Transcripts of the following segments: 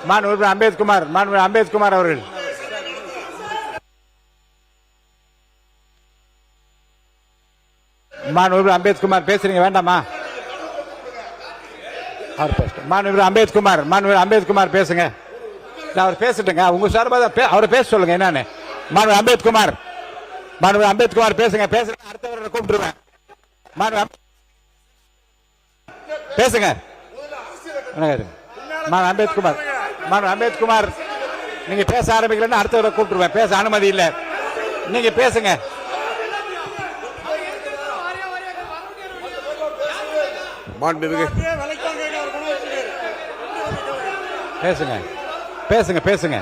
மாண்புமிகு அம்பேத்குமார் அம்பேத்குமார் அவர்கள். மாண்புமிகு அம்பேத்குமார் பேசுறீங்க வேண்டாமா? மாண்புமிகு அம்பேத்குமார் பேசுங்க. அவர் பேசட்டுங்க. உங்க சார்பாக அவரை பேச சொல்லுங்க. என்னன்னு மாண்புமிகு அம்பேத்குமார் பேசுங்க. அடுத்தவரை கூப்பிட்டுருவேன். பேசுங்க. அம்பேத்குமார் நீங்க பேச ஆரம்பிக்கலன்னா அடுத்தவரை கூப்பிட்டுருவேன். பேச அனுமதி இல்லை. நீங்க பேசுங்க. பேசுங்க பேசுங்க பேசுங்க.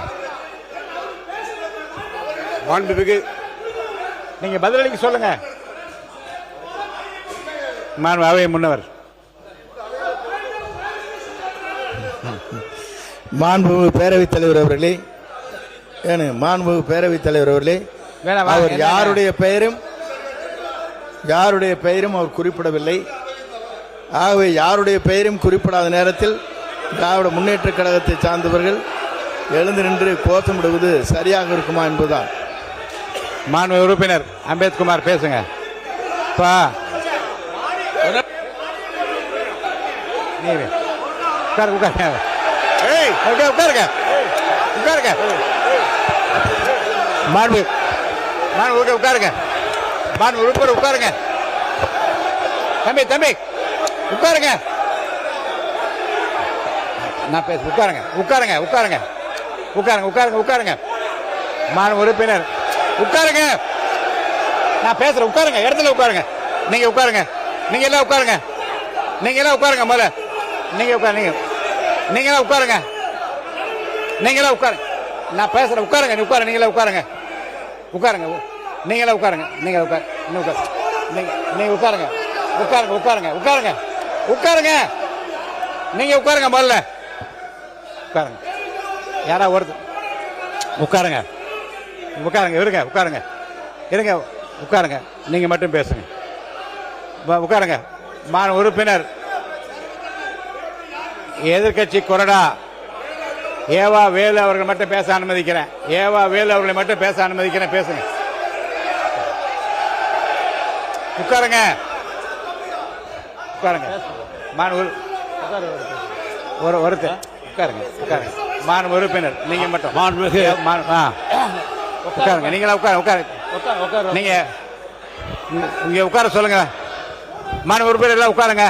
மாண்புமிகு நீங்க பதிலளிக்க சொல்லுங்க. அவை முன்னவர். மாண்புமிகு பேரவைத் தலைவர் அவர்களே, மாண்புமிகு பேரவைத் தலைவர் அவர்களே, அவர் யாருடைய பெயரும் அவர் குறிப்பிடவில்லை. ஆகவே யாருடைய பெயரும் குறிப்பிடாத நேரத்தில் திராவிட முன்னேற்ற கழகத்தை சார்ந்தவர்கள் எழுந்து நின்று கோஷமிடுவது சரியாக இருக்குமா என்பதுதான். மாண்புமிகு உறுப்பினர் அம்பேத்குமார் பேசுங்க. உட்காருங்க. தம்பி உட்காருங்க. நான் பேச உட்காருங்க. மாண்புமிகு உறுப்பினர் உட்காருங்க. நான் பேசுறேன். உட்காருங்க. இடத்துல உட்காருங்க. நீங்க உட்காருங்க. நீங்க எல்லாம் உட்காருங்க. முதல்ல நீங்க உட்காருங்க. நீங்களா உட்காருங்க. நான் பேசுறேன். உட்காருங்க. நீங்களா உட்காருங்க. நீங்களா உட்காருங்க. நீங்க உட்காருங்க. நீங்க உட்காருங்க. முதல்ல உட்காருங்க. யாரா ஒருத்தர் உட்காருங்க. இருங்க. உட்காருங்க. நீங்க மட்டும் பேசுங்க. உட்காருங்க. மாண்புமிகு உறுப்பினர் எதிர்கட்சி கொறடா ஏவா வேலு அவர்கள் மட்டும் பேச அனுமதிக்கிறேன். பேசுங்க. உட்காருங்க. ஒருத்தர் உட்காருங்க. மாண்புமிகு உறுப்பினர் நீங்க மட்டும் உட்காருங்க. நீங்களா உட்காருங்க. நீங்க உட்கார சொல்லுங்க. மாண்புமிகு உறுப்பினர் எல்லாம் உட்காருங்க.